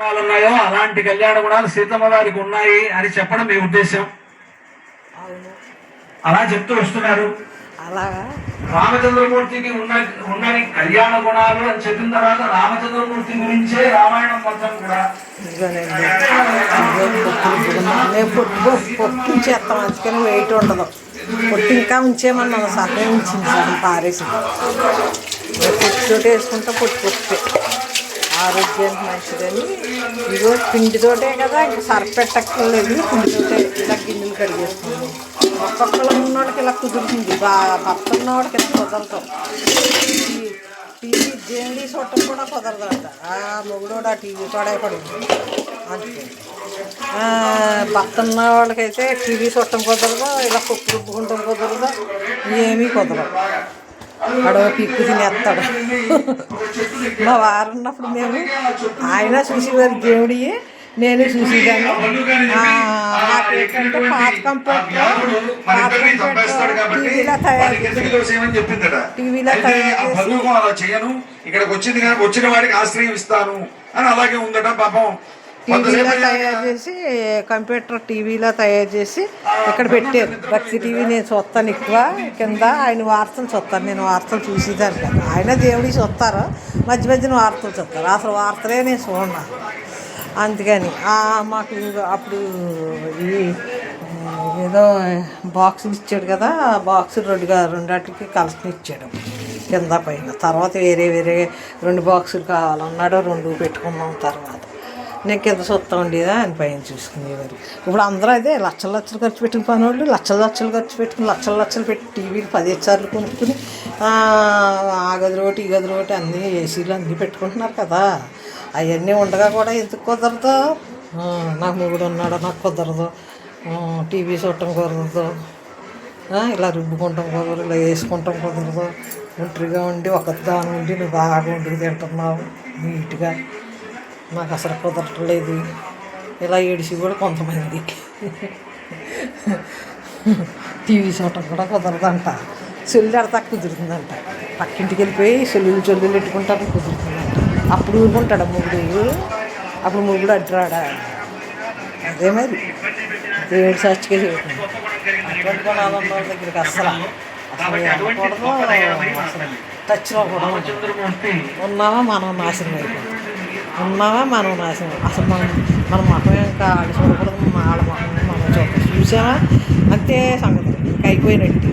ఉన్నాయో అలాంటి కళ్యాణ గుణాలు సీతమ్మ వారికి ఉన్నాయి అని చెప్పడం మీ ఉద్దేశం. అలా చెప్తూ వస్తున్నారు. అలాగా రామచంద్రమూర్తికి ఉన్నది కళ్యాణ గుణాలు అని చెప్పిన తర్వాత రామచంద్రమూర్తి గురించే రామాయణం మొత్తం కూడా పొట్టించేస్తాం. అందుకని వెయిట్ ఉండదు. పొట్టి ఇంకా ఉంచేమన్నాను, సగం ఉంచింది, సగం పారేసింది. పొట్టితోటి వేసుకుంటా పొట్టి ఆరోగ్యానికి మంచిదని. ఇదిగో పిండితోటే కదా, ఇంకా సరిపెట్టక్కర్లేదు. పిండితోటే ఇలా గిన్నెలు కడిగేసుకున్నాం. ఒక్కొక్కరు ఉన్నోడికి ఇలా కుదురుతుంది, భర్త ఉన్నవాడికి ఇలా కుదరతాం. టీవీ దేవుడి చూడటం కూడా కుదరదంట. ఆ మొగుడోడు ఆ టీవీ కూడా పడింది అందుకే. భర్త ఉన్న వాళ్ళకైతే టీవీ చూడటం కుదరదు, ఇలా పప్పు రుబ్బుకుంటాం కుదరదు, ఏమీ కుదరదు. అడవ పిక్కు తినేస్తాడు. మా వారు ఉన్నప్పుడు మేము ఆయన చూసేవారు దేవుడి, నేను చూసేదాన్ని. నాకేంటంటే పాత కంప్యూటర్ టీవీలో తయారు ఇక్కడికి వచ్చింది కానీ వచ్చిన వాడికి ఆశ్రయం ఇస్తాను అని అలాగే ఉందట పాపం. టీవీలో తయారు చేసి, కంప్యూటర్ టీవీలో తయారు చేసి ఇక్కడ పెట్టారు. భక్తి టీవీ నేను చూస్తాను ఎక్కువ. కింద ఆయన వార్తలు చూస్తాను, నేను వార్తలు చూసేదాన్ని కదా. ఆయన దేవుడి చూస్తారు, మధ్య మధ్యన వార్తలు చూస్తారు. అసలు వార్తలే నేను చూడను. అందుకని మాకు అప్పుడు ఈ ఏదో బాక్సులు ఇచ్చాడు కదా, ఆ బాక్సులు రెండాటికి కలిసి ఇచ్చాడు కింద పైన. తర్వాత వేరే వేరే 2 బాక్సులు కావాలన్నాడు, 2 పెట్టుకున్నాం. తర్వాత నేను కింద చూస్తా ఉండేదా అని పైన చూసుకునేవారు. ఇప్పుడు అందరూ అదే లక్షలు లక్షలు ఖర్చు పెట్టుకుని పనివాళ్ళు లక్షలు లక్షలు ఖర్చు పెట్టుకుని లక్షలు లక్షలు పెట్టి టీవీలు 10 సార్లు కొనుక్కుని ఆ గది రోటి ఈ గది రోటి అన్నీ ఏసీలు అన్నీ పెట్టుకుంటున్నారు కదా. అవన్నీ ఉండగా కూడా ఎందుకు కుదరదు? నాకు మొగుడు ఉన్నాడు, నాకు కుదరదు. టీవీ చూడటం కుదరదు, ఇలా రుబ్బుకుంటాం కుదరదు, ఇలా వేసుకుంటాం కుదరదు. ఒంటరిగా ఉండి ఒక దాని ఉండి నువ్వు బాగా వండుకు తింటున్నావు నీట్గా, నాకు అసలు కుదరట్లేదు. ఇలా ఏడిసి కూడా కొంతమంది టీవీ చూడటం కూడా కుదరదంట. సెల్లు అడతా కుదురుతుందంట. పక్కింటికి వెళ్ళిపోయి చెల్లులు పెట్టుకుంటానికి కుదురుతుందంట. అప్పుడు ఊరుకుంటాడు మొగుడు, అప్పుడు మొగుడు అడ్డురాడా. అదే మరి దేవుడు సాక్షిగా చెబుతుంది. అటువంటి కొనాలన్న వాళ్ళ దగ్గరికి అసలు వెళ్ళకూడదు. అసలు టచ్లో కూడా ఉన్నావా మనం నాశనం అయిపోయింది, ఉన్నావా మనం నాశనం. అసలు మన మతం ఇంకా ఆడ చూడకూడదు, ఆడ మతం మనం చూసామా అంతే సంగతి, ఇంకా అయిపోయినట్టు.